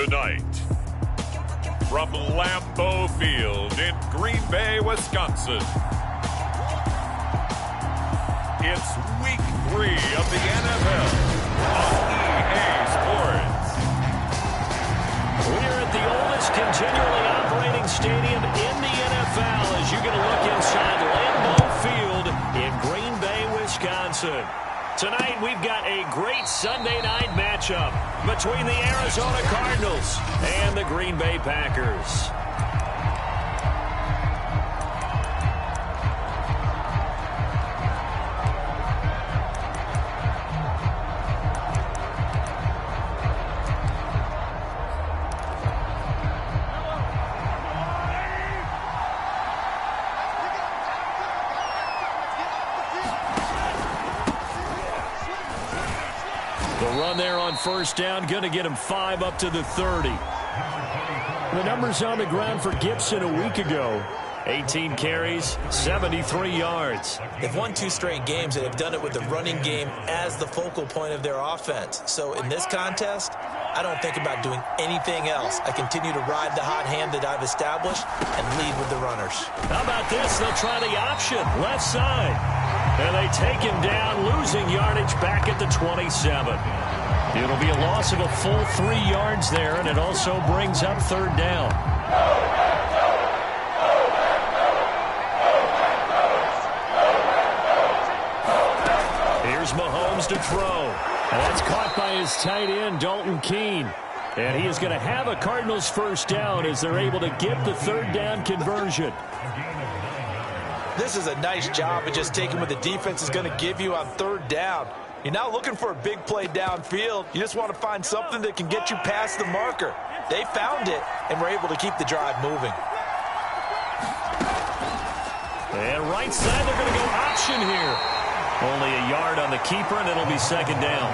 Tonight, from Lambeau Field in Green Bay, Wisconsin, it's Week 3 of the NFL on EA Sports. We're at the oldest continually operating stadium in the NFL as you get a look inside Lambeau Field in Green Bay, Wisconsin. Tonight, we've got a great Sunday night matchup between the Arizona Cardinals and the Green Bay Packers. There on first down, going to get him 5 up to the 30. The numbers on the ground for Gibson a week ago. 18 carries, 73 yards. They've won 2 straight games, and they've done it with the running game as the focal point of their offense. So in this contest, I don't think about doing anything else. I continue to ride the hot hand that I've established and lead with the runners. How about this? They'll try the option, left side. And they take him down, losing yardage back at the 27. It'll be a loss of a full 3 yards there, and it also brings up third down. Here's Mahomes to throw. And that's caught by his tight end, Dalton Keene. And he is going to have a Cardinals first down as they're able to get the third down conversion. This is a nice job of just taking what the defense is going to give you on third down. You're not looking for a big play downfield. You just want to find something that can get you past the marker. They found it and were able to keep the drive moving. And right side, they're going to go option here. Only a yard on the keeper, and it'll be second down.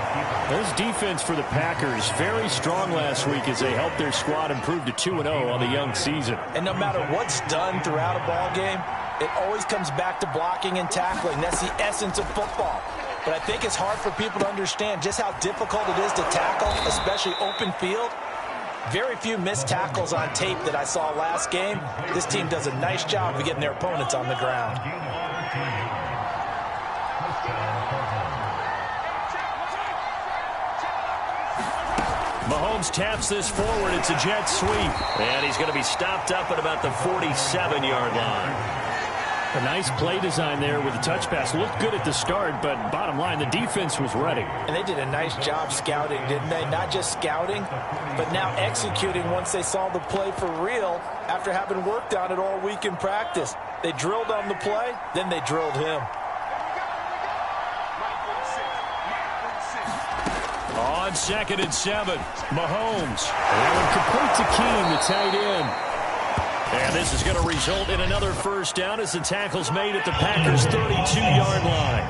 This defense for the Packers, very strong last week as they helped their squad improve to 2-0 on the young season. And no matter what's done throughout a ball game, it always comes back to blocking and tackling. That's the essence of football. But I think it's hard for people to understand just how difficult it is to tackle, especially open field. Very few missed tackles on tape that I saw last game. This team does a nice job of getting their opponents on the ground. Mahomes taps this forward. It's a jet sweep. And he's going to be stopped up at about the 47-yard line. A nice play design there with the touch pass. Looked good at the start, but bottom line, the defense was ready. And they did a nice job scouting, didn't they? Not just scouting, but now executing once they saw the play for real after having worked on it all week in practice. They drilled on the play, then they drilled him. On 2nd and 7, Mahomes. And complete to Keene, the tight end. And this is going to result in another first down as the tackle's made at the Packers' 32-yard line.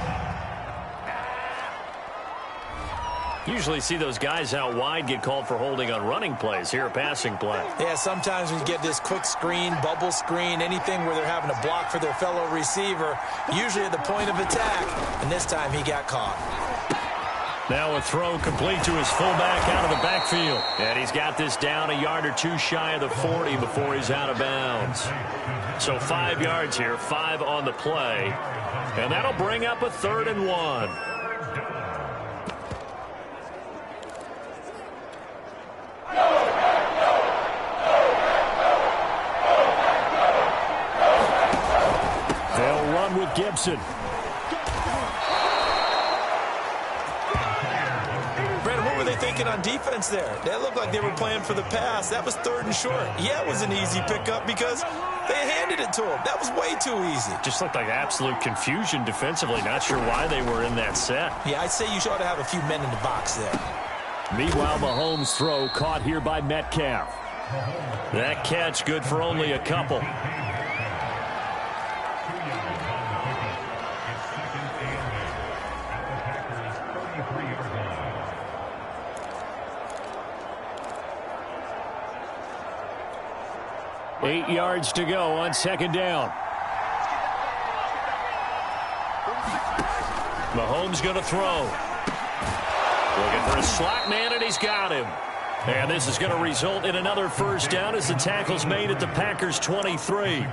Usually see those guys out wide get called for holding on running plays. Here a passing play. Yeah, sometimes we get this quick screen, bubble screen, anything where they're having to block for their fellow receiver, usually at the point of attack. And this time he got caught. Now a throw complete to his fullback out of the backfield. And he's got this down a yard or two shy of the 40 before he's out of bounds. So 5 yards here, 5 on the play. And that'll bring up a 3rd and 1. They'll run with Gibson. On defense there. That looked like they were playing for the pass. That was 3rd and short. Yeah, it was an easy pickup because they handed it to him. That was way too easy. Just looked like absolute confusion defensively. Not sure why they were in that set. Yeah, I'd say you ought to have a few men in the box there. Meanwhile, Mahomes' throw caught here by Metcalf. That catch good for only a couple. Eight yards to go on 2nd down. Mahomes going to throw. Looking for a slot man, and he's got him. And this is going to result in another first down as the tackle's made at the Packers' 23.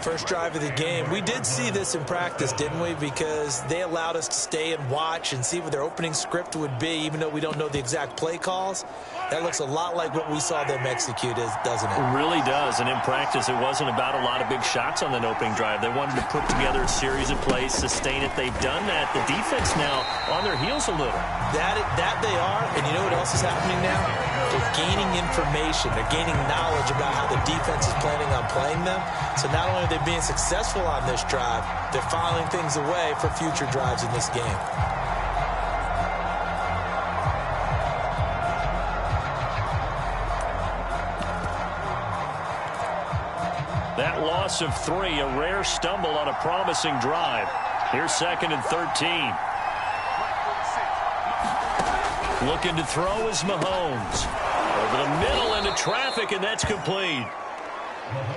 First drive of the game. We did see this in practice, didn't we? Because they allowed us to stay and watch and see what their opening script would be, even though we don't know the exact play calls. That looks a lot like what we saw them execute, doesn't it? It really does. And in practice, it wasn't about a lot of big shots on that opening drive. They wanted to put together a series of plays, sustain it. They've done that. The defense now on their heels a little. That they are. And you know what else is happening now? They're gaining information. They're gaining knowledge about how the defense is planning on playing them. So not only are they being successful on this drive, they're filing things away for future drives in this game. That loss of 3, a rare stumble on a promising drive. Here's 2nd and 13. Looking to throw is Mahomes. Over the middle into traffic, and that's complete.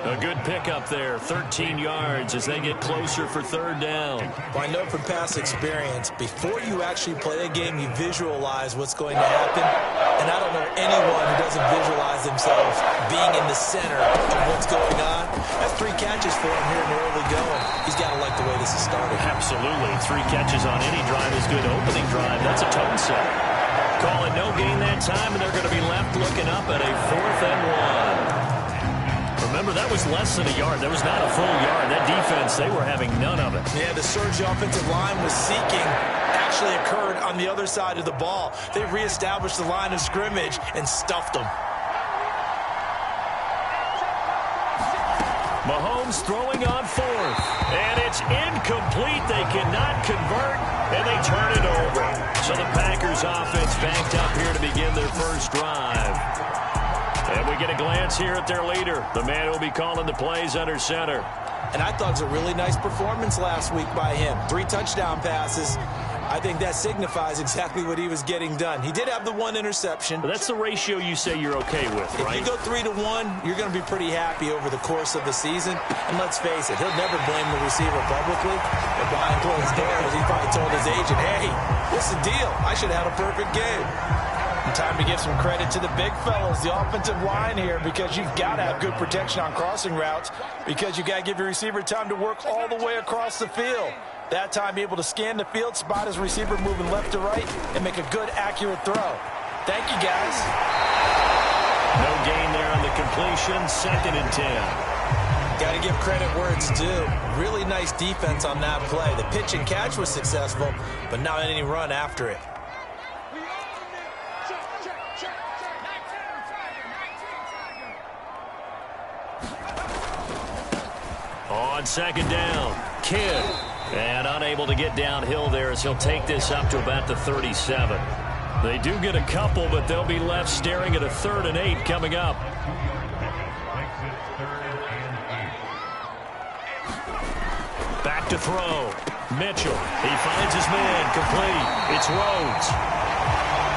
A good pickup there, 13 yards as they get closer for 3rd down. Well, I know from past experience, before you actually play a game, you visualize what's going to happen. And I don't know anyone who doesn't visualize themselves being in the center of what's going on. That's 3 catches for him here in the early going. He's got to like the way this is started. Absolutely. 3 catches on any drive is good. Opening drive, that's a tone setter. Call it no gain that time, and they're going to be left looking up at a 4th and 1. Remember, that was less than a yard. That was not a full yard. That defense, they were having none of it. Yeah, the surge offensive line was seeking actually occurred on the other side of the ball. They reestablished the line of scrimmage and stuffed them. Mahomes throwing on 4th. And it's incomplete. They cannot convert, and they turn it over. So the Packers offense backed up here to begin their first drive. And we get a glance here at their leader, the man who will be calling the plays under center. And I thought it was a really nice performance last week by him. 3 touchdown passes. I think that signifies exactly what he was getting done. He did have the 1 interception. But that's the ratio you say you're okay with, right? If you go 3-to-1, you're going to be pretty happy over the course of the season. And let's face it, he'll never blame the receiver publicly. But behind closed doors, he probably told his agent, hey, what's the deal? I should have had a perfect game. And time to give some credit to the big fellas, the offensive line here, because you've got to have good protection on crossing routes, because you've got to give your receiver time to work all the way across the field. That time, be able to scan the field, spot his receiver moving left to right, and make a good, accurate throw. Thank you, guys. No gain there on the completion, 2nd and 10. Got to give credit where it's due. Really nice defense on that play. The pitch and catch was successful, but not any run after it. On 2nd down, Kidd. And unable to get downhill there as he'll take this up to about the 37. They do get a couple, but they'll be left staring at a 3rd and 8 coming up. Back to throw. Mitchell. He finds his man. Complete. It's Rhodes.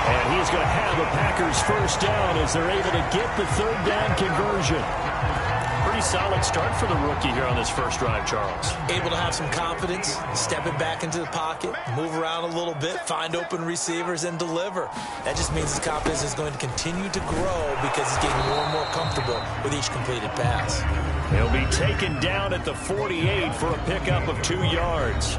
And he's going to have a Packers first down as they're able to get the 3rd down conversion. Pretty solid start for the rookie here on this first drive, Charles. Able to have some confidence, stepping back into the pocket, move around a little bit, find open receivers, and deliver. That just means his confidence is going to continue to grow because he's getting more and more comfortable with each completed pass. He'll be taken down at the 48 for a pickup of 2 yards.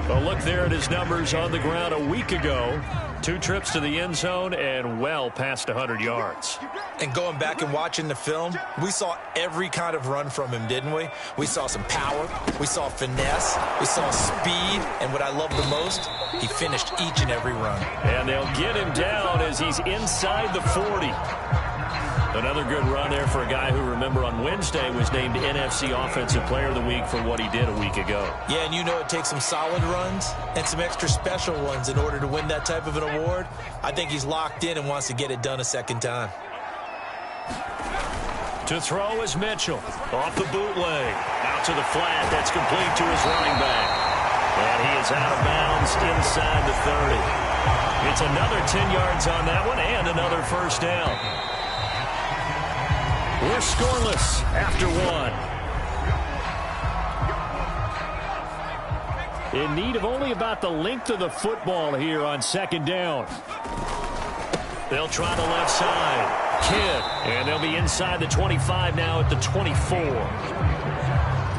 A look there at his numbers on the ground a week ago. 2 trips to the end zone and well past 100 yards. And going back and watching the film, we saw every kind of run from him, didn't we? We saw some power, we saw finesse, we saw speed, and what I love the most, he finished each and every run. And they'll get him down as he's inside the 40. Another good run there for a guy who, remember, on Wednesday was named NFC Offensive Player of the Week for what he did a week ago. Yeah, and you know it takes some solid runs and some extra special ones in order to win that type of an award. I think he's locked in and wants to get it done a 2nd time. To throw is Mitchell. Off the bootleg. Out to the flat. That's complete to his running back. And he is out of bounds inside the 30. It's another 10 yards on that one and another first down. We're scoreless after 1. In need of only about the length of the football here on 2nd down. They'll try the left side. Kidd, and they'll be inside the 25 now at the 24.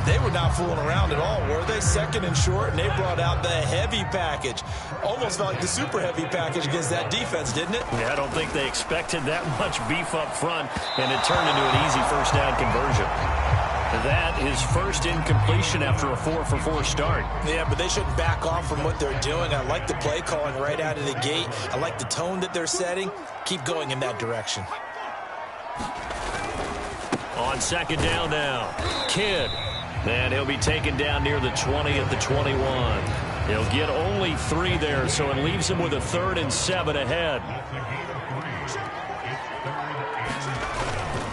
They were not fooling around at all, were they? Second and short, and they brought out the heavy package. Almost felt like the super heavy package against that defense, didn't it? Yeah, I don't think they expected that much beef up front, and it turned into an easy first down conversion. That is first incompletion after a 4-for-4 start. Yeah, but they shouldn't back off from what they're doing. I like the play calling right out of the gate. I like the tone that they're setting. Keep going in that direction. On second down now, Kidd. And he'll be taken down near the 20 at the 21. He'll get only 3 there, so it leaves him with a 3rd and 7 ahead.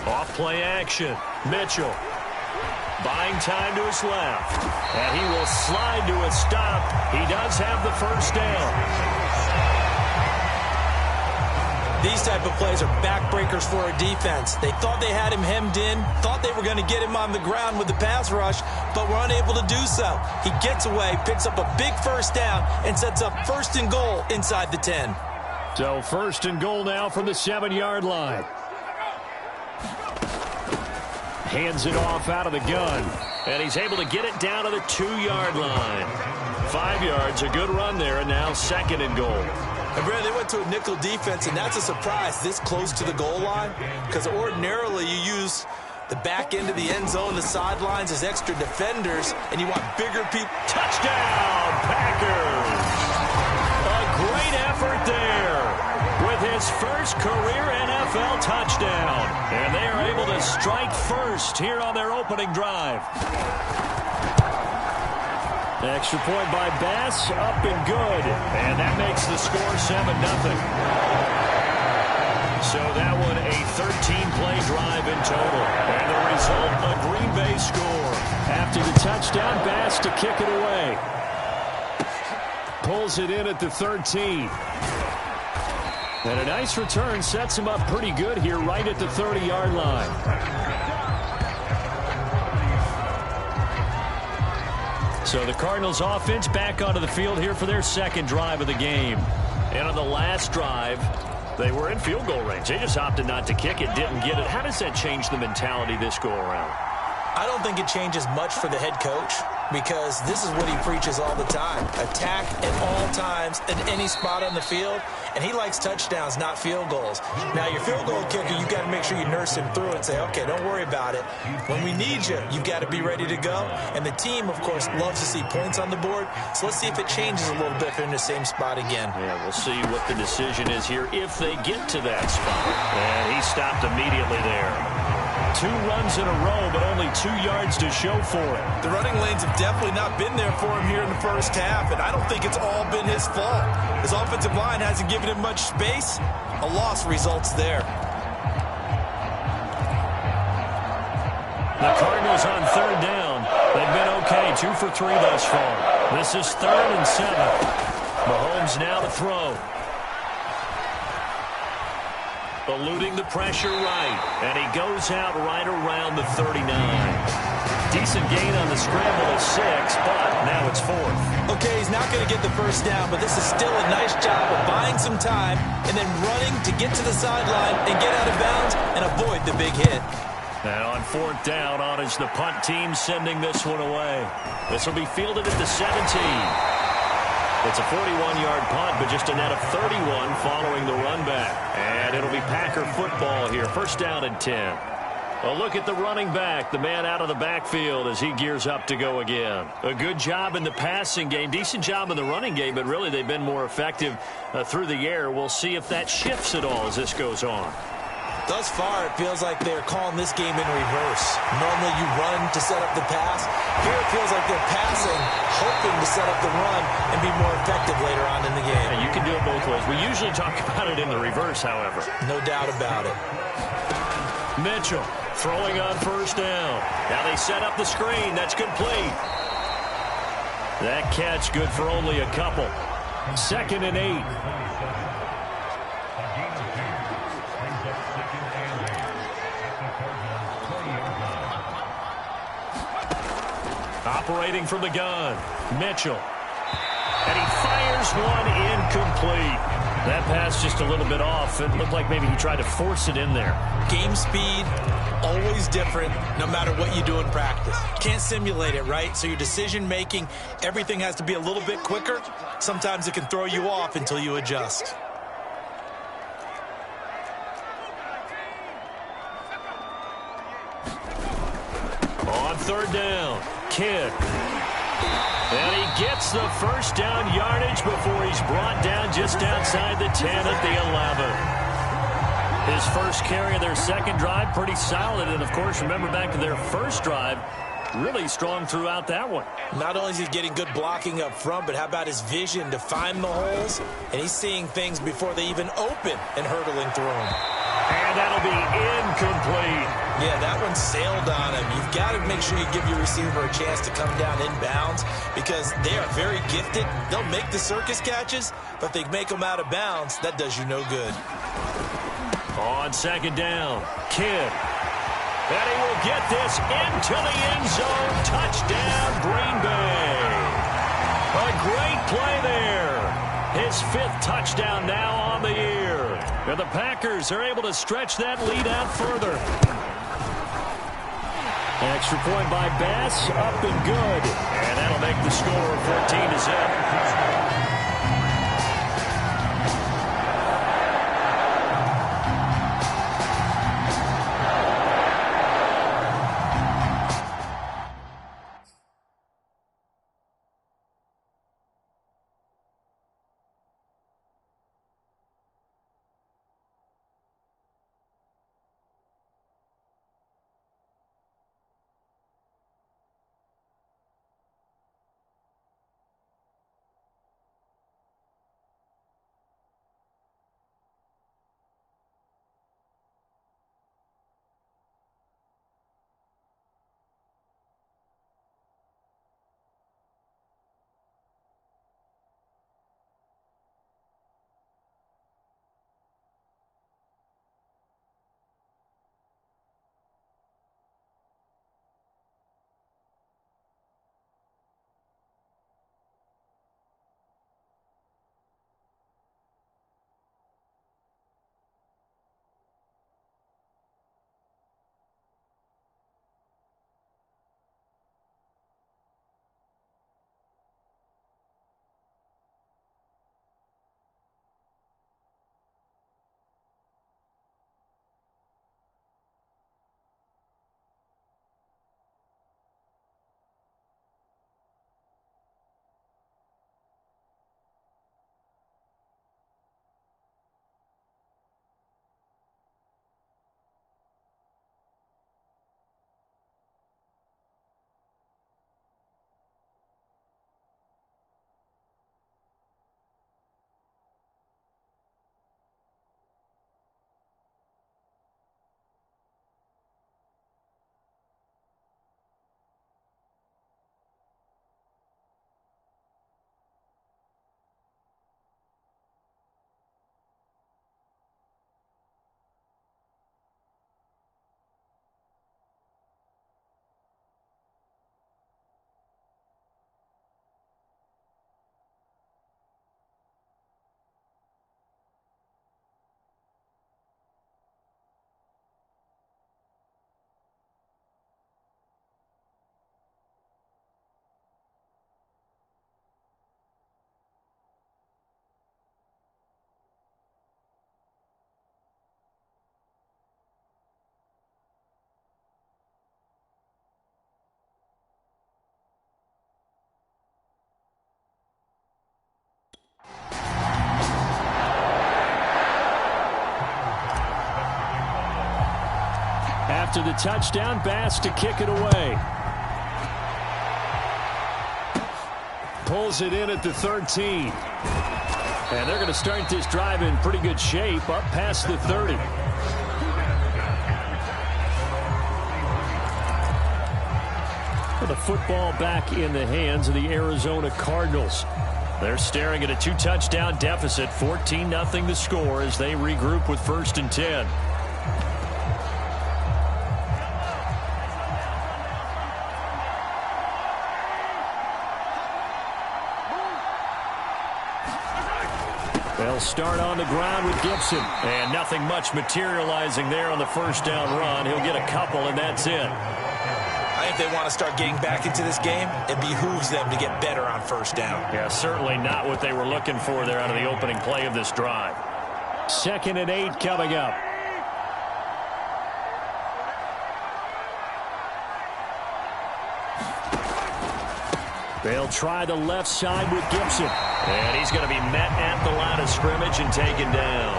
Off play action. Mitchell buying time to his left. And he will slide to a stop. He does have the first down. These type of plays are backbreakers for a defense. They thought they had him hemmed in, thought they were going to get him on the ground with the pass rush, but were unable to do so. He gets away, picks up a big first down, and sets up 1st and goal inside the 10. So 1st and goal now from the 7-yard line. Hands it off out of the gun, and he's able to get it down to the 2-yard line. 5 yards, a good run there, and now 2nd and goal. And Brad, they went to a nickel defense, and that's a surprise this close to the goal line, because ordinarily you use the back end of the end zone, the sidelines as extra defenders, and you want bigger people. Touchdown, Packers! A great effort there with his first career NFL touchdown, and they are able to strike first here on their opening drive. Extra point by Bass, up and good. And that makes the score 7-0. So that one a 13-play drive in total. And the result, a Green Bay score. After the touchdown, Bass to kick it away. Pulls it in at the 13. And a nice return sets him up pretty good here right at the 30-yard line. So the Cardinals offense back onto the field here for their 2nd drive of the game. And on the last drive, they were in field goal range. They just opted not to kick it, didn't get it. How does that change the mentality this go around? I don't think it changes much for the head coach, because this is what he preaches all the time. Attack at all times at any spot on the field, and he likes touchdowns, not field goals. Now, your field goal kicker, you've got to make sure you nurse him through it and say, okay, don't worry about it. When we need you, you've got to be ready to go. And the team, of course, loves to see points on the board, so let's see if it changes a little bit if they're in the same spot again. Yeah, we'll see what the decision is here if they get to that spot. And he stopped immediately there. 2 runs in a row, but only 2 yards to show for it. The running lanes have definitely not been there for him here in the first half, and I don't think it's all been his fault. His offensive line hasn't given him much space. A loss results there. The Cardinals on 3rd down. They've been okay, 2 for 3 thus far. This is 3rd and 7. Mahomes now to throw. Eluding the pressure right, and he goes out right around the 39. Decent gain on the scramble of 6, but now it's 4th. Okay, he's not going to get the first down, but this is still a nice job of buying some time and then running to get to the sideline and get out of bounds and avoid the big hit. And on 4th down, on is the punt team sending this one away. This will be fielded at the 17. It's a 41-yard punt, but just a net of 31 following the run back. And it'll be Packer football here. 1st down and 10. A look at the running back, the man out of the backfield as he gears up to go again. A good job in the passing game, decent job in the running game, but really they've been more effective through the air. We'll see if that shifts at all as this goes on. Thus far, it feels like they're calling this game in reverse. Normally you run to set up the pass. Here it feels like they're passing, hoping to set up the run and be more effective later on in the game. Yeah, you can do it both ways. We usually talk about it in the reverse, however. No doubt about it. Mitchell throwing on 1st down. Now they set up the screen. That's complete. That catch good for only a couple. 2nd and 8. Operating from the gun, Mitchell. And he fires one incomplete. That pass just a little bit off. It looked like maybe he tried to force it in there. Game speed, always different, no matter what you do in practice. Can't simulate it, right? So your decision-making, everything has to be a little bit quicker. Sometimes it can throw you off until you adjust. On third down, Kidd. And he gets the first down yardage before he's brought down just outside the 10 at the 11. His first carry of their second drive, pretty solid. And, of course, remember back to their first drive, really strong throughout that one. Not only is he getting good blocking up front, but how about his vision to find the holes? And he's seeing things before they even open and hurtling through them. And that'll be incomplete. Yeah, that one sailed on him. You've got to make sure you give your receiver a chance to come down inbounds because they are very gifted. They'll make the circus catches, but if they make them out of bounds, that does you no good. On second down, Kidd. And he will get this into the end zone. Touchdown, Green Bay. A great play there. His 5th touchdown now on the year. And the Packers are able to stretch that lead out further. Extra point by Bass, up and good. And that'll make the score 14-0. After the touchdown, Bass to kick it away. Pulls it in at the 13. And they're going to start this drive in pretty good shape, up past the 30. The football back in the hands of the Arizona Cardinals. They're staring at a 2-touchdown deficit, 14-0 the score as they regroup with 1st and 10. They'll start on the ground with Gibson. And nothing much materializing there on the first down run. He'll get a couple, and that's it. I think they want to start getting back into this game. It behooves them to get better on first down. Yeah, certainly not what they were looking for there out of the opening play of this drive. 2nd and 8 coming up. They'll try the left side with Gibson. And he's going to be met at the line of scrimmage and taken down.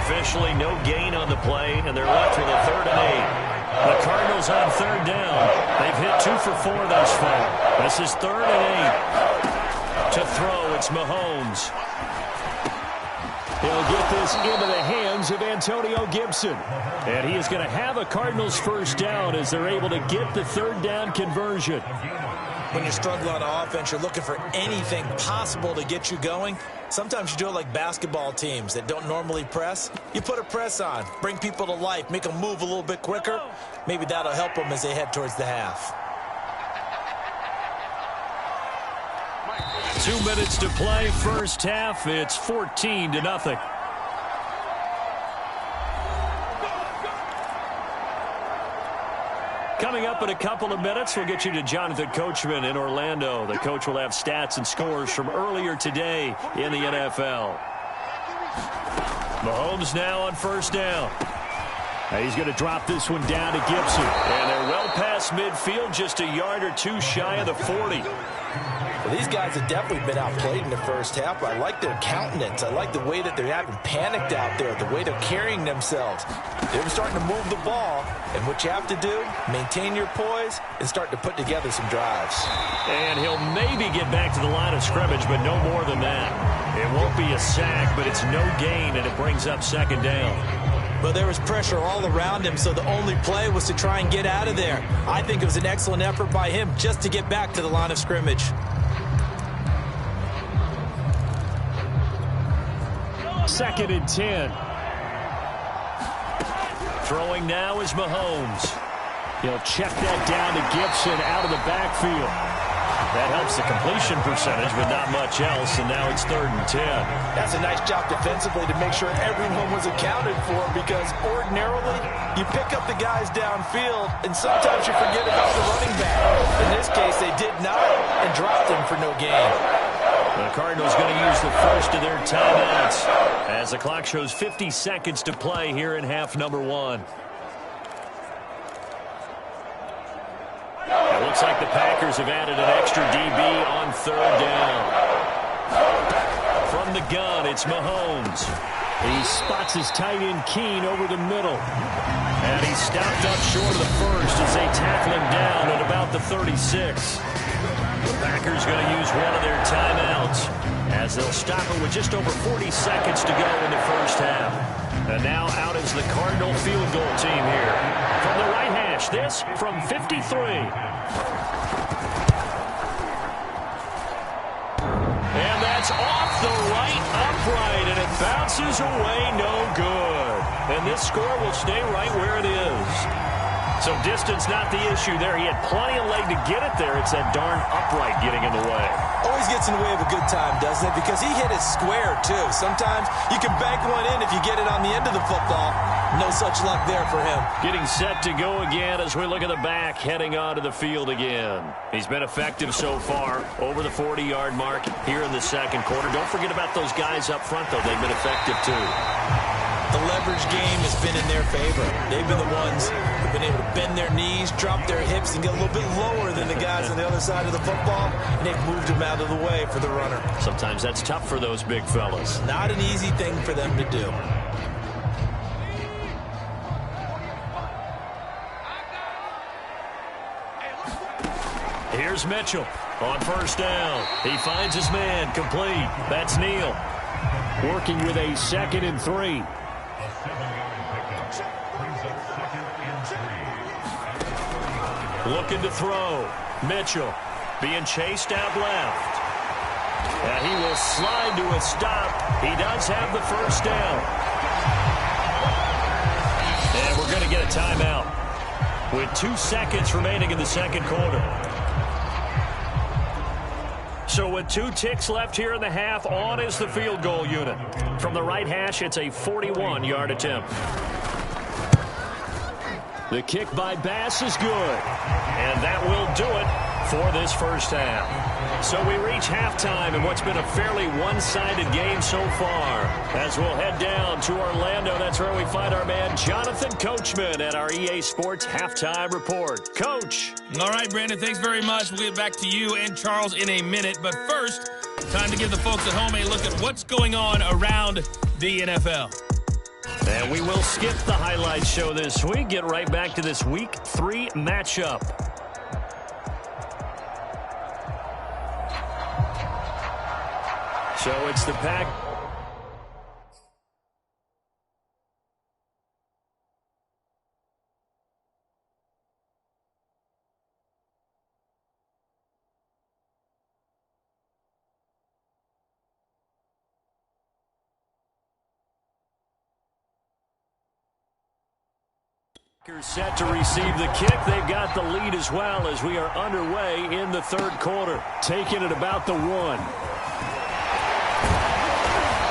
Officially no gain on the play, and they're left with a 3rd and 8. The Cardinals on 3rd down. They've hit 2 for 4 thus far. This is 3rd and 8. To throw, it's Mahomes. He'll get this into the hands of Antonio Gibson. And he is going to have a Cardinals first down as they're able to get the 3rd down conversion. When you're struggling on offense, you're looking for anything possible to get you going. Sometimes you do it like basketball teams that don't normally press. You put a press on, bring people to life, make them move a little bit quicker. Maybe that'll help them as they head towards the half. 2 minutes to play, first half. It's 14-0. Coming up in a couple of minutes, we'll get you to Jonathan Coachman in Orlando. The coach will have stats and scores from earlier today in the NFL. Mahomes now on first down. He's going to drop this one down to Gibson. And they're well past midfield, just a yard or 2 shy of the 40. Well, these guys have definitely been outplayed in the first half. I like their countenance. I like the way that they're having panicked out there, the way they're carrying themselves. They're starting to move the ball, and what you have to do, maintain your poise and start to put together some drives. And he'll maybe get back to the line of scrimmage, but no more than that. It won't be a sack, but it's no gain, and it brings up 2nd down. But there was pressure all around him, so the only play was to try and get out of there. I think it was an excellent effort by him just to get back to the line of scrimmage. 2nd and 10. Throwing now is Mahomes. He'll check that down to Gibson out of the backfield. That helps the completion percentage, but not much else, and now it's 3rd and 10. That's a nice job defensively to make sure everyone was accounted for, because ordinarily you pick up the guys downfield, and sometimes you forget about the running back. In this case, they did not and dropped him for no gain. The Cardinals going to use the first of their timeouts as the clock shows 50 seconds to play here in half number 1. It looks like the Packers have added an extra DB on 3rd down. From the gun, it's Mahomes. He spots his tight end Keene over the middle. And he's stopped up short of the first as they tackle him down at about the 36. The Packers going to use one of their timeouts as they'll stop it with just over 40 seconds to go in the first half. And now out is the Cardinal field goal team here. From the right hash, this from 53. And that's off the right upright, and it bounces away no good. And this score will stay right where it is. So distance not the issue there. He had plenty of leg to get it there. It's that darn upright getting in the way. Always gets in the way of a good time, doesn't it? Because he hit it square, too. Sometimes you can bank one in if you get it on the end of the football. No such luck there for him. Getting set to go again as we look at the back, heading onto the field again. He's been effective so far, over the 40-yard mark here in the second quarter. Don't forget about those guys up front, though. They've been effective, too. The leverage game has been in their favor. They've been the ones who've been able to bend their knees, drop their hips, and get a little bit lower than the guys on the other side of the football, and they've moved them out of the way for the runner. Sometimes that's tough for those big fellas. Not an easy thing for them to do. Here's Mitchell on first down. He finds his man, complete. That's Neal. Working with a 2nd and 3. Looking to throw. Mitchell being chased out left. And he will slide to a stop. He does have the first down. And we're going to get a timeout with 2 seconds remaining in the second quarter. So with 2 ticks left here in the half, on is the field goal unit. From the right hash, it's a 41-yard attempt. The kick by Bass is good. And that will do it for this first half. So we reach halftime in what's been a fairly one-sided game so far. As we'll head down to Orlando, that's where we find our man Jonathan Coachman at our EA Sports Halftime Report. Coach. All right, Brandon, thanks very much. We'll get back to you and Charles in a minute. But first, time to give the folks at home a look at what's going on around the NFL. And we will skip the highlight show this week. Get right back to this Week 3 matchup. So it's the Pack. Set to receive the kick. They've got the lead as well as we are underway in the third quarter. Taking it about the 1.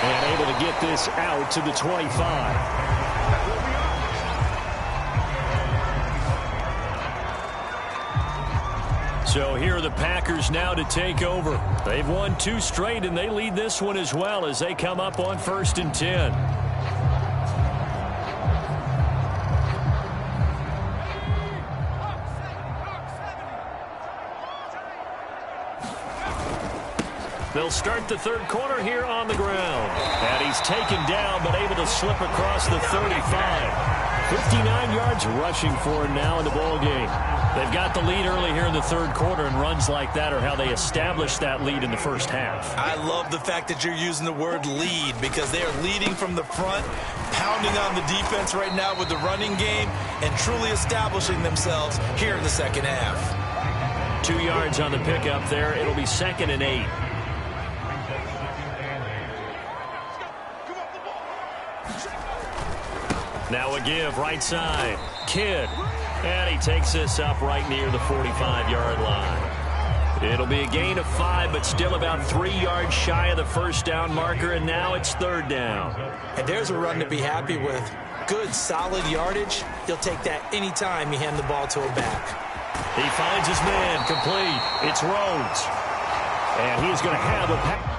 And able to get this out to the 25. So here are the Packers now to take over. They've won 2 straight, and they lead this one as well as they come up on 1st and 10. They'll start the third quarter here on the ground. And he's taken down, but able to slip across the 35. 59 yards rushing for him now in the ball game. They've got the lead early here in the third quarter, and runs like that are how they established that lead in the first half. I love the fact that you're using the word lead because they are leading from the front, pounding on the defense right now with the running game, and truly establishing themselves here in the second half. 2 yards on the pickup there. It'll be 2nd and 8. Now a give, right side. Kidd. And he takes this up right near the 45-yard line. It'll be a gain of 5, but still about 3 yards shy of the first down marker, and now it's 3rd down. And there's a run to be happy with. Good, solid yardage. He'll take that anytime you hand the ball to a back. He finds his man, complete. It's Rhodes. And he's going to have a pass.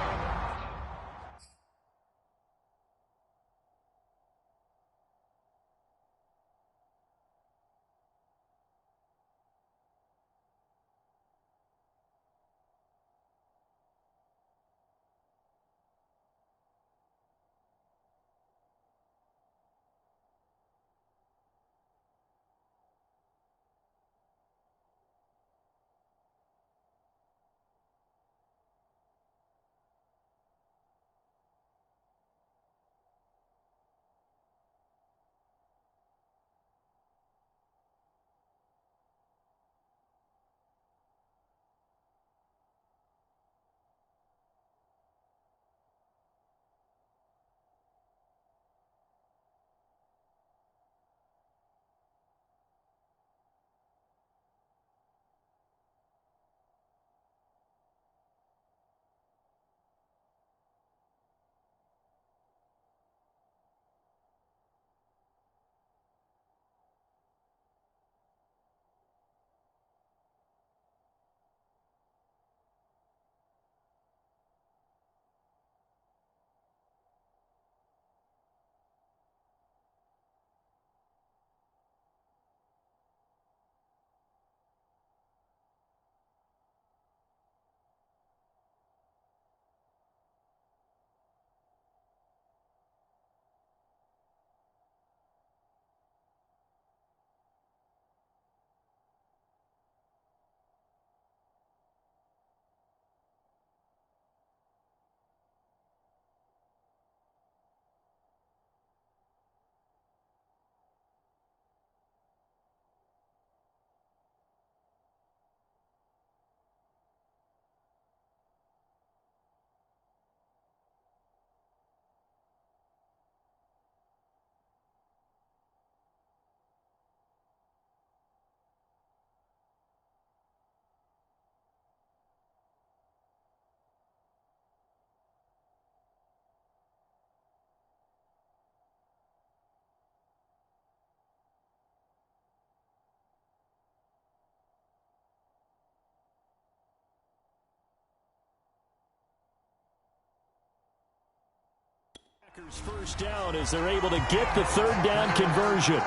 First down as they're able to get the third down conversion.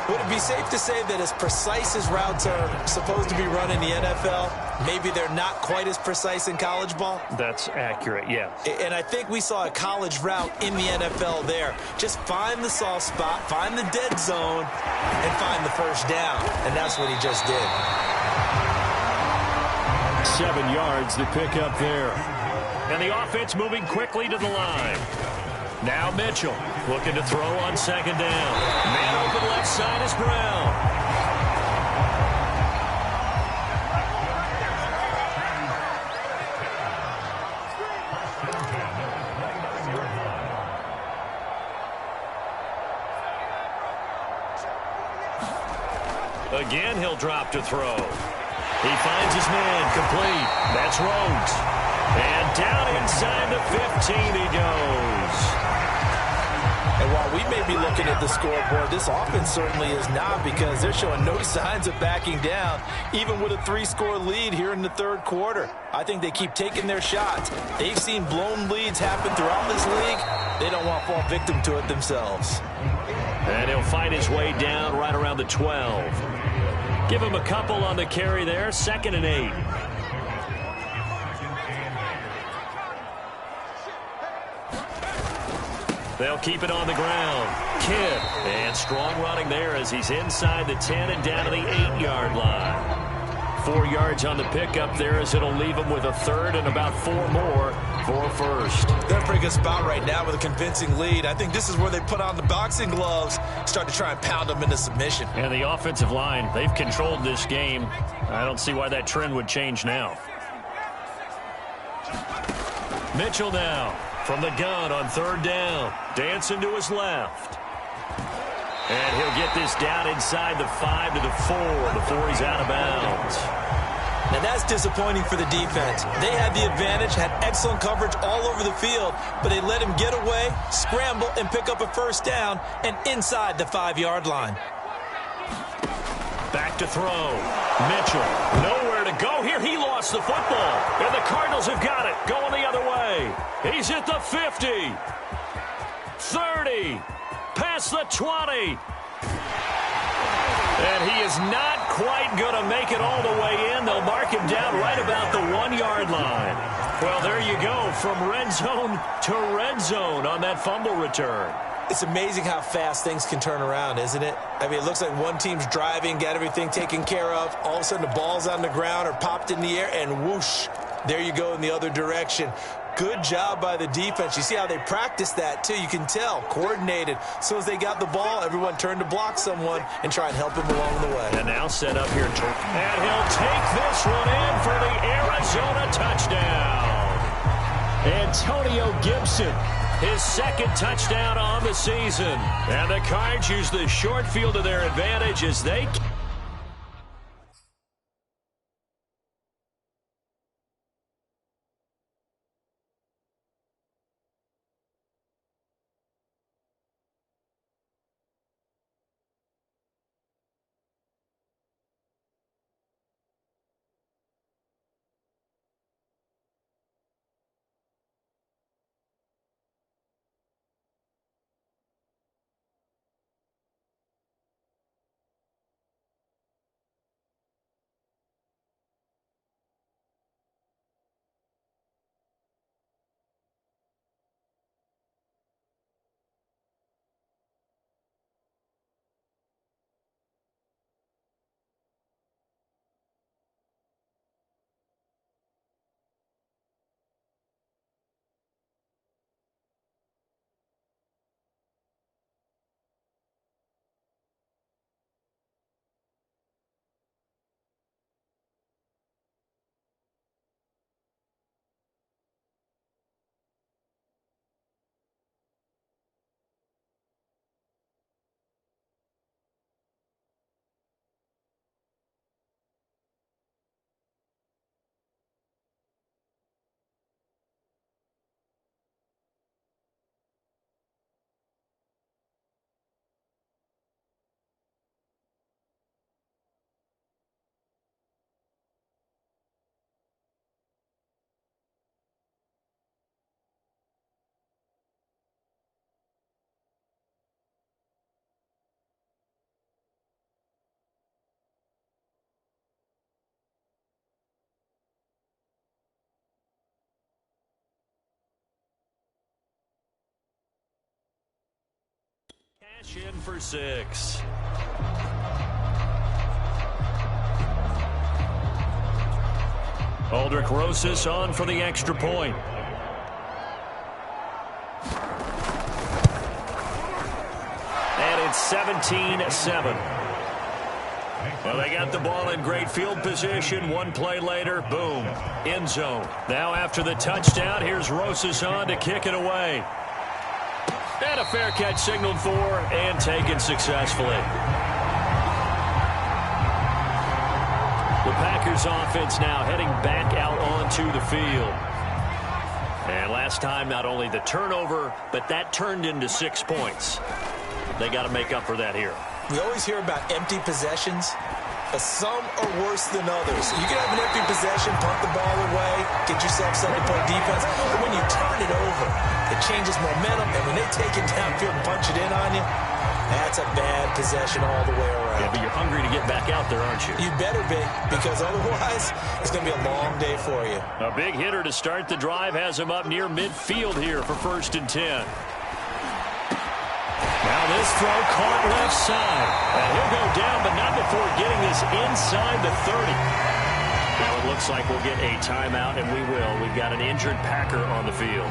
Would it be safe to say that as precise as routes are supposed to be run in the NFL, maybe they're not quite as precise in college ball? That's accurate, yeah. And I think we saw a college route in the NFL there. Just find the soft spot, find the dead zone, and find the first down. And that's what he just did. 7 yards to pick up there. And the offense moving quickly to the line. Now Mitchell looking to throw on second down. Man open left side is Brown. Again, he'll drop to throw. He finds his man complete. That's Rhodes. And down inside the 15 he goes. And while we may be looking at the scoreboard, this offense certainly is not, because they're showing no signs of backing down, even with a 3-score lead here in the third quarter. I think they keep taking their shots. They've seen blown leads happen throughout this league. They don't want to fall victim to it themselves. And he'll fight his way down right around the 12. Give him a couple on the carry there, 2nd and 8. They'll keep it on the ground. Kidd, and strong running there as he's inside the 10 and down to the 8-yard line. 4 yards on the pickup there as it'll leave him with a third and about 4 more for first. They're in a pretty good spot right now with a convincing lead. I think this is where they put on the boxing gloves, start to try and pound them into submission. And the offensive line, they've controlled this game. I don't see why that trend would change now. Mitchell now. From the gun on third down. Dancing to his left. And he'll get this down inside the 5 to the 4 before he's out of bounds. Now that's disappointing for the defense. They had the advantage, had excellent coverage all over the field, but they let him get away, scramble, and pick up a first down, and inside the 5-yard line. Back to throw. Mitchell, nowhere to go here. He lost the football. And the Cardinals have got it. Going the other way. He's at the 50. 30. Past the 20. And he is not quite going to make it all the way in. They'll mark him down right about the 1-yard line. Well, there you go. From red zone to red zone on that fumble return. It's amazing how fast things can turn around, isn't it? I mean, it looks like one team's driving, got everything taken care of. All of a sudden, the ball's on the ground or popped in the air, and whoosh, there you go in the other direction. Good job by the defense. You see how they practice that, too. You can tell, coordinated. As soon as they got the ball, everyone turned to block someone and try and help him along the way. And now set up here. And he'll take this one in for the Arizona touchdown. Antonio Gibson. His 2nd touchdown on the season. And the Cards use the short field to their advantage as they In for 6. Aldrich Rosas on for the extra point. And it's 17-7. Well, they got the ball in great field position. One play later, boom, end zone. Now after the touchdown, here's Rosas on to kick it away. And a fair catch signaled for and taken successfully. The Packers offense now heading back out onto the field. And last time, not only the turnover, but that turned into 6 points. They got to make up for that here. We always hear about empty possessions, but some are worse than others. You can have an empty possession, punt the ball away, get yourself 7-point defense, but when you turn it over, it changes momentum, and when they take it downfield and punch it in on you, that's a bad possession all the way around. Yeah, but you're hungry to get back out there, aren't you? You better be, because otherwise, it's going to be a long day for you. A big hitter to start the drive has him up near midfield here for 1st and 10. Now this throw caught left side. And he'll go down, but not before getting this inside the 30. Now it looks like we'll get a timeout, and we will. We've got an injured Packer on the field.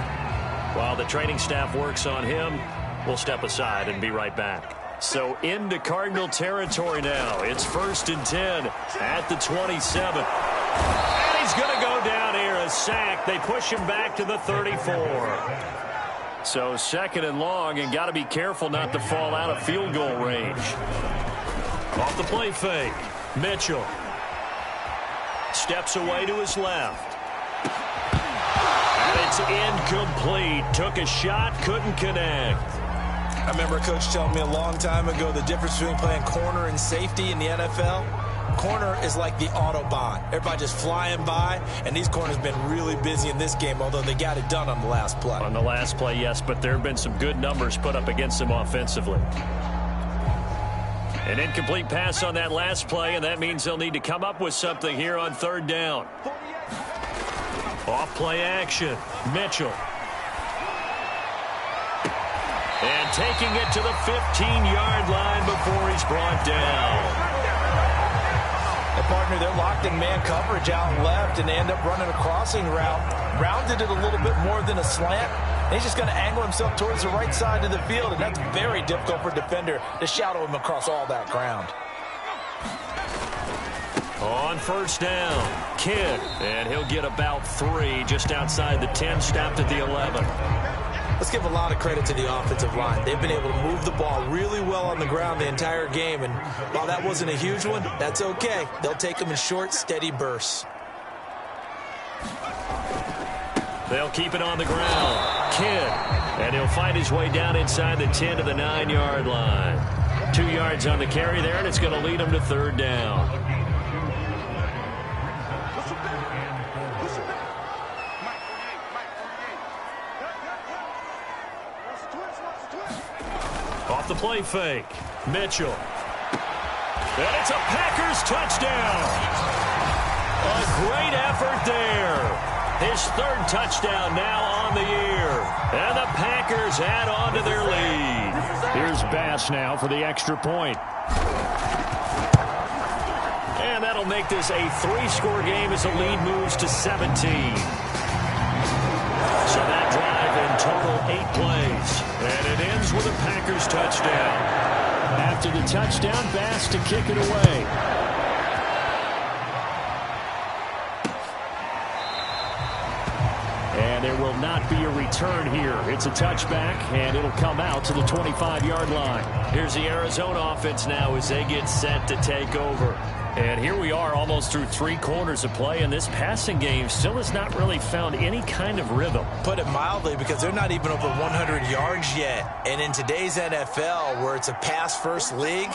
While the training staff works on him, we'll step aside and be right back. So into Cardinal territory now. It's 1st and 10 at the 27. And he's going to go down here, a sack. They push him back to the 34. So 2nd and long, and got to be careful not to fall out of field goal range. Off the play fake, Mitchell steps away to his left. And it's incomplete. Took a shot, couldn't connect. I remember a coach telling me a long time ago the difference between playing corner and safety in the NFL. Corner is like the Autobahn. Everybody just flying by, and these corners have been really busy in this game, although they got it done on the last play. On the last play, yes, but there have been some good numbers put up against them offensively. An incomplete pass on that last play, and that means they'll need to come up with something here on 3rd down. Off play action, Mitchell. And taking it to the 15-yard line before he's brought down. The partner, they're locked in man coverage out left, and they end up running a crossing route. Rounded it a little bit more than a slant. And he's just going to angle himself towards the right side of the field, and that's very difficult for a defender to shadow him across all that ground. On 1st down, Kidd, and he'll get about 3 just outside the 10, stopped at the 11. Let's give a lot of credit to the offensive line. They've been able to move the ball really well on the ground the entire game, and while that wasn't a huge one, that's okay. They'll take them in short, steady bursts. They'll keep it on the ground. Kidd, and he'll find his way down inside the 10 to the 9-yard line. 2 yards on the carry there, and it's going to lead him to 3rd down. Off the play fake, Mitchell. And it's a Packers touchdown. A great effort there. His 3rd touchdown now on the year. And the Packers add on to their lead. Here's Bass now for the extra point. And that'll make this a 3-score game as the lead moves to 17. So that drive in total 8 plays. And it ends with a Packers touchdown. After the touchdown, Bass to kick it away. And there will not be a return here. It's a touchback, and it'll come out to the 25-yard line. Here's the Arizona offense now as they get set to take over. And here we are almost through 3 quarters of play, and this passing game still has not really found any kind of rhythm. Put it mildly, because they're not even over 100 yards yet. And in today's NFL, where it's a pass-first league,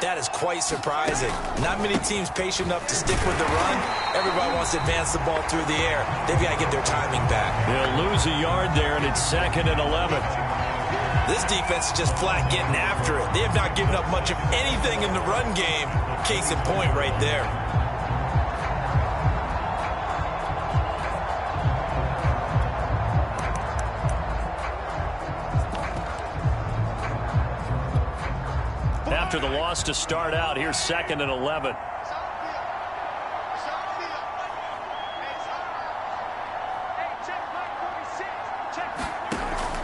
that is quite surprising. Not many teams patient enough to stick with the run. Everybody wants to advance the ball through the air. They've got to get their timing back. They'll lose a yard there, and it's 2nd and 11. This defense is just flat getting after it. They have not given up much of anything in the run game. Case in point right there. after the loss to start out. Here's 2nd and 11.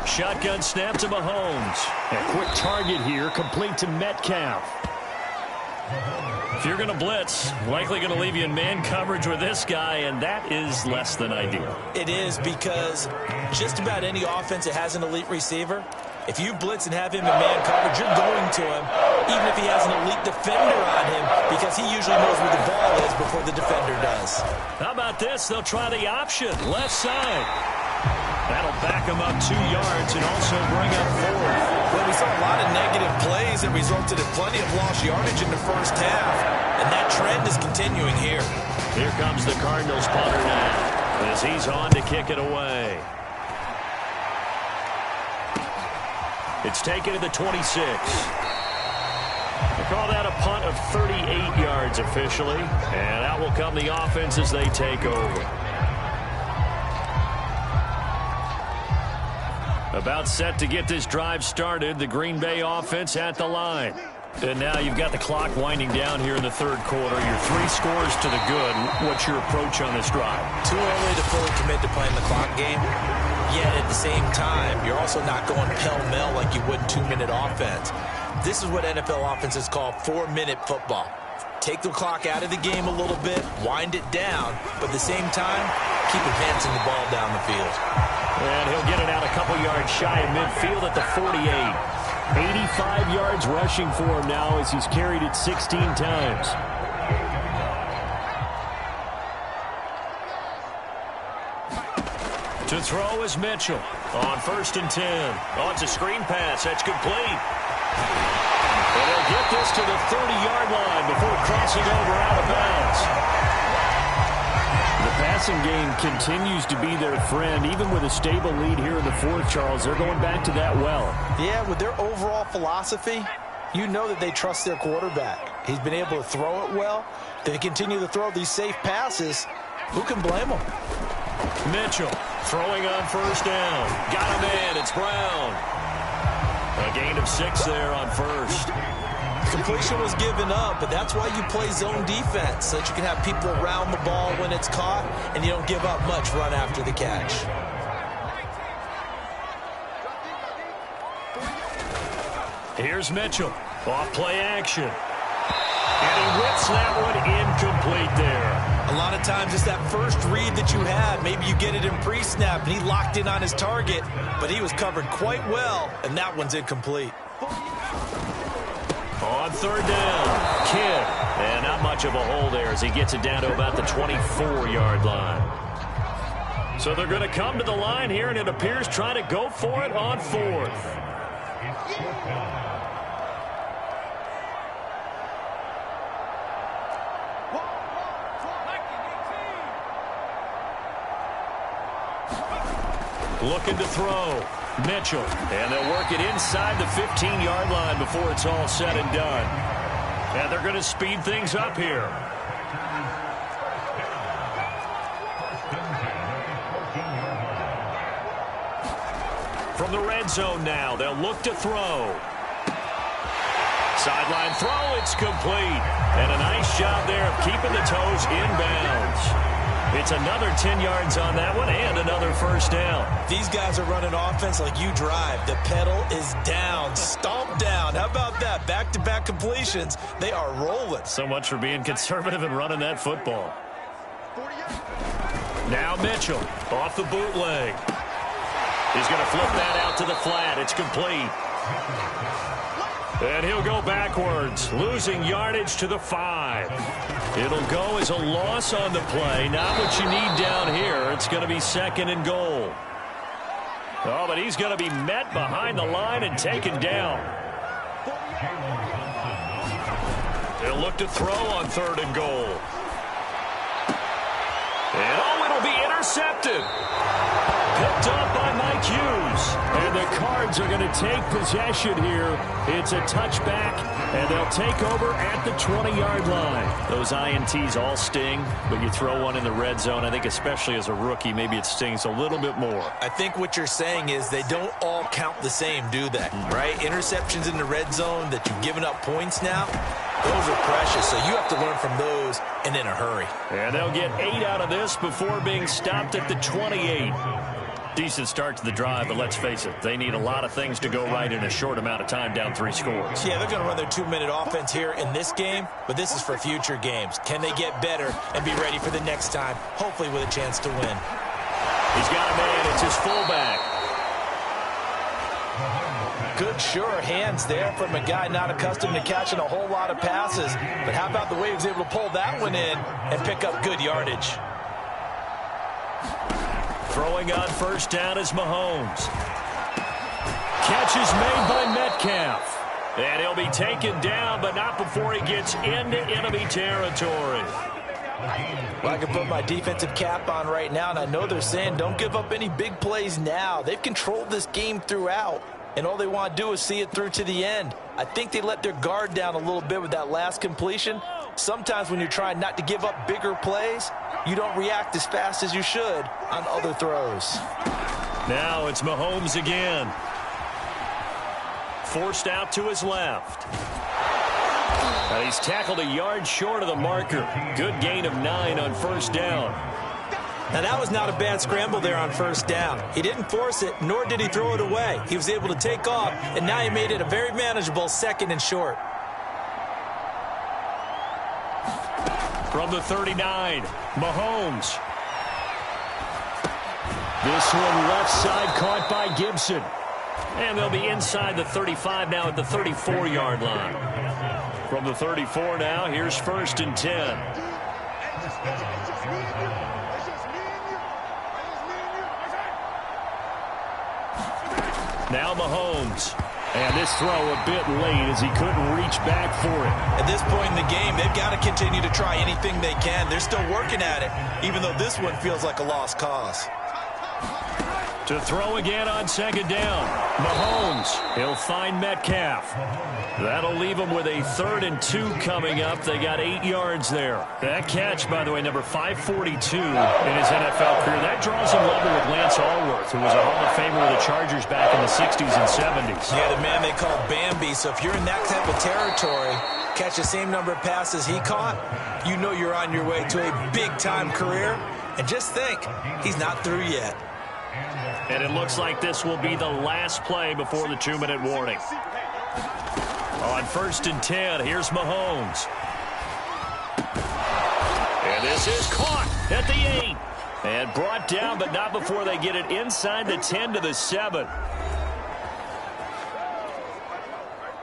Shotgun snap to Mahomes. A quick target here, complete to Metcalf. If you're going to blitz, likely going to leave you in man coverage with this guy, and that is less than ideal. It is, because just about any offense that has an elite receiver, if you blitz and have him in man coverage, you're going to him, even if he has an elite defender on him, because he usually knows where the ball is before the defender does. How about this? They'll try the option, left side. That'll back him up 2 yards and also bring up 4. Well, we saw a lot of negative plays that resulted in plenty of lost yardage in the first half, and that trend is continuing here. Here comes the Cardinals punter now, as he's on to kick it away. It's taken to the 26. They call that a punt of 38 yards officially, and out will come the offense as they take over. About set to get this drive started, the Green Bay offense at the line. And now you've got the clock winding down here in the third quarter. You're 3 scores to the good. What's your approach on this drive? Too early to fully commit to playing the clock game. Yet at the same time, you're also not going pell-mell like you would in 2-minute offense. This is what NFL offenses call 4-minute football. Take the clock out of the game a little bit, wind it down, but at the same time, keep advancing the ball down the field. And he'll get it out a couple yards shy of midfield at the 48. 85 yards rushing for him now as he's carried it 16 times. To throw is Mitchell on 1st and 10. Oh, it's a screen pass. That's complete. And they'll get this to the 30-yard line before crossing over out of bounds. The passing game continues to be their friend. Even with a stable lead here in the 4th, Charles, they're going back to that well. Yeah, with their overall philosophy, you know that they trust their quarterback. He's been able to throw it well. They continue to throw these safe passes. Who can blame them? Mitchell throwing on 1st down. Got him in. It's Brown. A gain of 6 there on 1st. Completion was given up, but that's why you play zone defense, so that you can have people around the ball when it's caught, and you don't give up much run after the catch. Here's Mitchell. Off play action. And he whips that one incomplete there. A lot of times it's that first read that you had. Maybe you get it in pre-snap, and he locked in on his target, but he was covered quite well, and that one's incomplete. On 3rd down, Kidd. And not much of a hole there as he gets it down to about the 24-yard line. So they're going to come to the line here, and it appears trying to go for it on 4th. Looking to throw. Mitchell. And they'll work it inside the 15-yard line before it's all said and done. And they're going to speed things up here. From the red zone now, they'll look to throw. Sideline throw, it's complete. And a nice job there of keeping the toes inbounds. It's another 10 yards on that one and another 1st down. These guys are running offense like you drive. The pedal is down, stomp down. How about that? Back-to-back completions. They are rolling. So much for being conservative and running that football. Now Mitchell off the bootleg. He's going to flip that out to the flat. It's complete. And he'll go backwards, losing yardage to the 5. It'll go as a loss on the play. Not what you need down here. It's going to be 2nd and goal. Oh, but he's going to be met behind the line and taken down. They'll look to throw on 3rd and goal. And oh, it'll be intercepted. picked up by Mike Hughes. And the Cards are going to take possession here. It's a touchback, and they'll take over at the 20-yard line. Those INTs all sting, but you throw one in the red zone, I think especially as a rookie, maybe it stings a little bit more. I think what you're saying is they don't all count the same, do they? Right? Interceptions in the red zone that you've given up points now, those are precious, so you have to learn from those and in a hurry. And they'll get 8 out of this before being stopped at the 28. Decent start to the drive, but let's face it, they need a lot of things to go right in a short amount of time, down 3 scores. Yeah, they're going to run their 2-minute offense here in this game, but this is for future games. Can they get better and be ready for the next time, hopefully with a chance to win? He's got a man. It's his fullback. Good, sure hands there from a guy not accustomed to catching a whole lot of passes. But how about the way he was able to pull that one in and pick up good yardage? Throwing on first down is Mahomes. Catch is made by Metcalf. And he'll be taken down, but not before he gets into enemy territory. Well, I can put my defensive cap on right now, and I know they're saying don't give up any big plays now. They've controlled this game throughout, and all they want to do is see it through to the end. I think they let their guard down a little bit with that last completion. Sometimes when you're trying not to give up bigger plays, you don't react as fast as you should on other throws. Now it's Mahomes again. Forced out to his left. And he's tackled a yard short of the marker. Good gain of 9 on first down. Now, that was not a bad scramble there on first down. He didn't force it, nor did he throw it away. He was able to take off, and now he made it a very manageable 2nd and short. From the 39, Mahomes. This one left side caught by Gibson. And they'll be inside the 35 now at the 34-yard line. From the 34 now, here's 1st and 10. Now Mahomes. And this throw a bit late as he couldn't reach back for it. At this point in the game, they've got to continue to try anything they can. They're still working at it, even though this one feels like a lost cause. To throw again on 2nd down. Mahomes. He'll find Metcalf. That'll leave him with a 3rd and 2 coming up. They got 8 yards there. That catch, by the way, number 542 in his NFL career. That draws him level with Lance Allworth, who was a Hall of Famer with the Chargers back in the 60s and 70s. Yeah, the man they call Bambi. So if you're in that type of territory, catch the same number of passes he caught, you know you're on your way to a big-time career. And just think, he's not through yet. And it looks like this will be the last play before the 2-minute warning. On 1st and 10, here's Mahomes. And this is caught at the 8. And brought down, but not before they get it inside the 10 to the 7.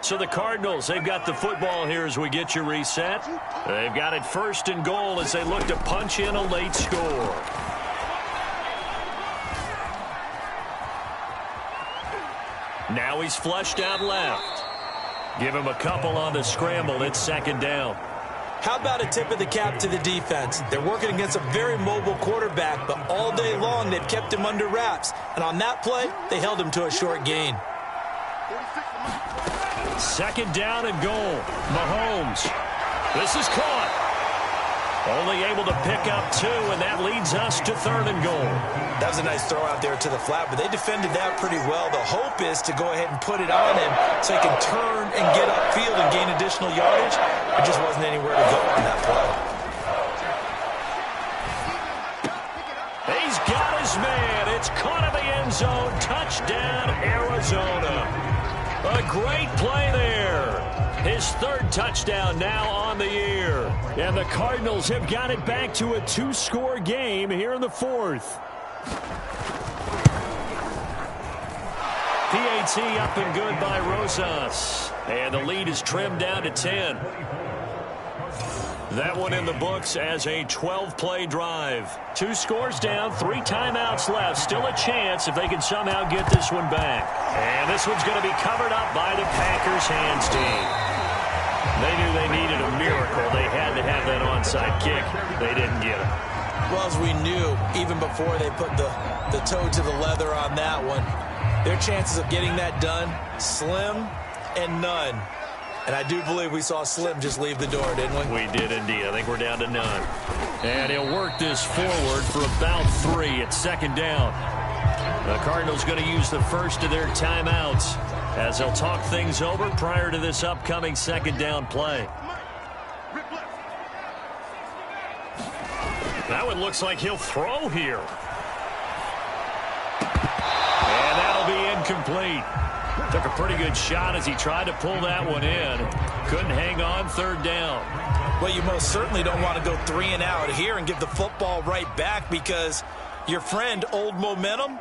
So the Cardinals, they've got the football here as we get you reset. They've got it 1st and goal as they look to punch in a late score. Now he's flushed out left. Give him a couple on the scramble. It's 2nd down. How about a tip of the cap to the defense? They're working against a very mobile quarterback, but all day long they've kept him under wraps. And on that play, they held him to a short gain. 2nd down and goal. Mahomes. This is caught. Only able to pick up 2, and that leads us to 3rd and goal. That was a nice throw out there to the flat, but they defended that pretty well. The hope is to go ahead and put it on him so he can turn and get upfield and gain additional yardage. There just wasn't anywhere to go on that play. He's got his man. It's caught in the end zone. Touchdown, Arizona. A great play there. His 3rd touchdown now on the year. And the Cardinals have got it back to a 2-score game here in the 4th. PAT up and good by Rosas. And the lead is trimmed down to 10. That one in the books as a 12-play drive. 2 scores down, 3 timeouts left. Still a chance if they can somehow get this one back. And this one's going to be covered up by the Packers hands team. They knew they needed a miracle. They had to have that onside kick. They didn't get it. well as we knew, even before they put the toe to the leather on that one, their chances of getting that done, slim and none. And I do believe we saw Slim just leave the door, didn't we? We did indeed. I think we're down to none. And he'll work this forward for about 3 at second down. The Cardinals going to use the first of their timeouts as they'll talk things over prior to this upcoming second down play. That one looks like he'll throw here. And that'll be incomplete. Took a pretty good shot as he tried to pull that one in. Couldn't hang on third down. Well, you most certainly don't want to go 3 and out here and give the football right back because your friend, Old Momentum,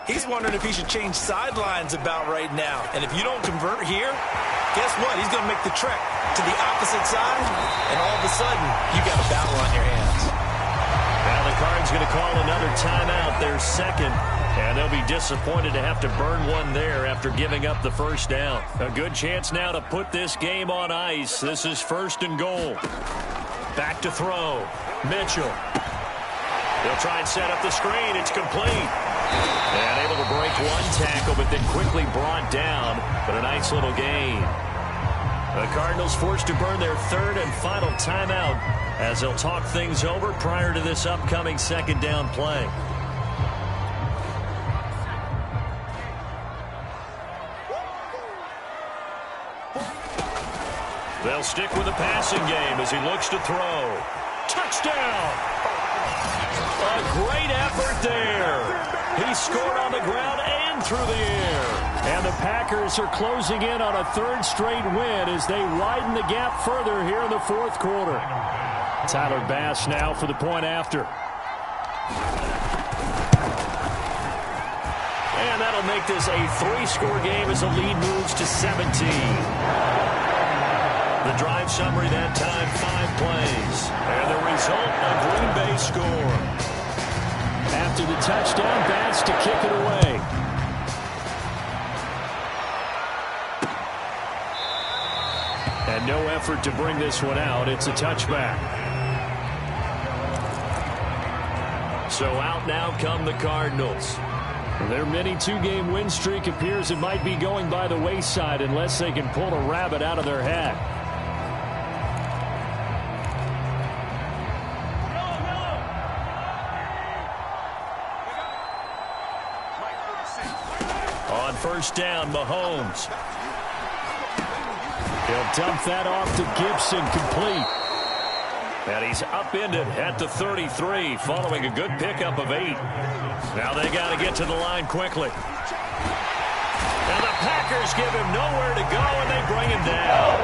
he's wondering if he should change sidelines about right now. And if you don't convert here, guess what? He's going to make the trek to the opposite side, and all of a sudden, you got a battle on your hands. Now the Cards going to call another timeout, their second, and they'll be disappointed to have to burn one there after giving up the first down. A good chance now to put this game on ice. This is 1st and goal. Back to throw. Mitchell. They'll try and set up the screen. It's complete. And able to break one tackle, but then quickly brought down. But a nice little gain. The Cardinals forced to burn their 3rd and final timeout as they'll talk things over prior to this upcoming second down play. They'll stick with the passing game as he looks to throw. Touchdown! A great effort there. He scored on the ground and through the air. And the Packers are closing in on a 3rd straight win as they widen the gap further here in the 4th quarter. Tyler Bass now for the point after. And that'll make this a 3-score game as the lead moves to 17. The drive summary that time, 5 plays. And the result, a Green Bay score. After the touchdown, Bass to kick it away. And no effort to bring this one out. It's a touchback. So out now come the Cardinals. Their mini 2-game win streak appears it might be going by the wayside unless they can pull a rabbit out of their hat. On 1st down, Mahomes. He'll dump that off to Gibson, complete. And he's upended at the 33, following a good pickup of 8. Now they got to get to the line quickly. And the Packers give him nowhere to go, and they bring him down.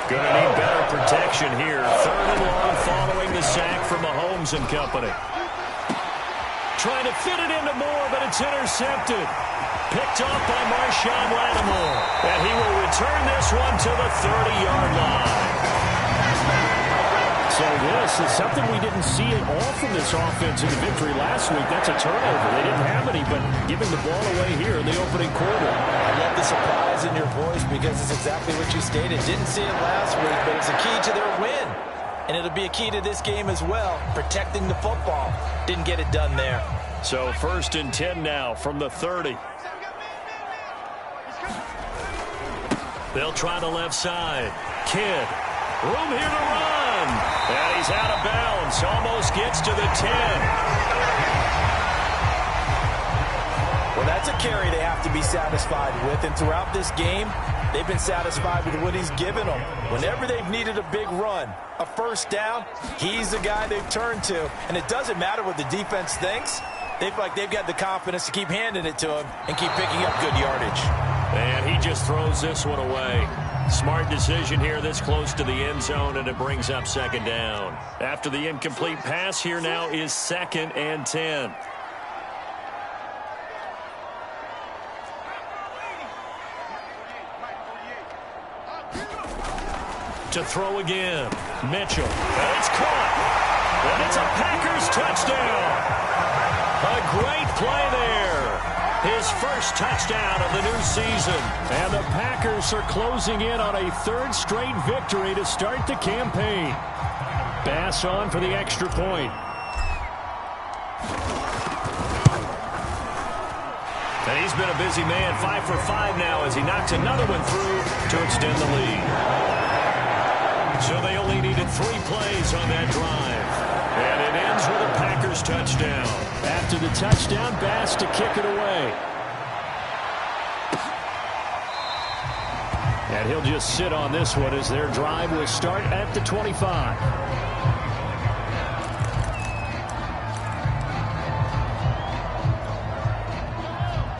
Going to need better protection here. 3rd and long following the sack from Mahomes and company. Trying to fit it into Moore, but it's intercepted. Picked off by Marshawn Lattimore. And he will return this one to the 30-yard line. So this is something we didn't see at all from this offense in the victory last week. That's a turnover. They didn't have any, but giving the ball away here in the opening quarter. I love the surprise in your voice because it's exactly what you stated. Didn't see it last week, but it's a key to their win. And it'll be a key to this game as well, protecting the football. Didn't get it done there. So 1st and 10 now from the 30. They'll try the left side. Kidd. Room here to run. And he's out of bounds. Almost gets to the 10. Well, that's a carry they have to be satisfied with. And throughout this game, they've been satisfied with what he's given them. Whenever they've needed a big run, a 1st down, he's the guy they've turned to. And it doesn't matter what the defense thinks. They feel like they've got the confidence to keep handing it to him and keep picking up good yardage. And he just throws this one away. Smart decision here this close to the end zone, and it brings up 2nd down. After the incomplete pass, here now is 2nd and 10. To throw again. Mitchell. And it's caught. And it's a Packers touchdown. A great play there. His first touchdown of the new season. And the Packers are closing in on a 3rd straight victory to start the campaign. Bass on for the extra point. He's been a busy man, 5 for 5 now as he knocks another one through to extend the lead. So they only needed 3 plays on that drive. And it ends with a Packers touchdown. After the touchdown, Bass to kick it away. And he'll just sit on this one as their drive will start at the 25.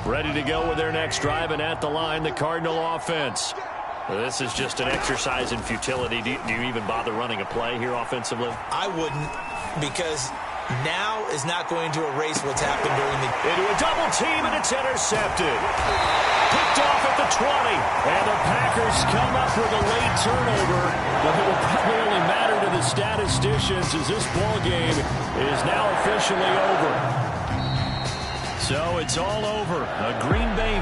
Ready to go with their next drive, and at the line, the Cardinal offense. This is just an exercise in futility. Do you even bother running a play here offensively? I wouldn't, because now is not going to erase what's happened during the... Into a double team, and it's intercepted. Picked off at the 20. And the Packers come up with a late turnover, but it will probably only matter to the statisticians as this ball game is now officially over. So it's all over. A Green Bay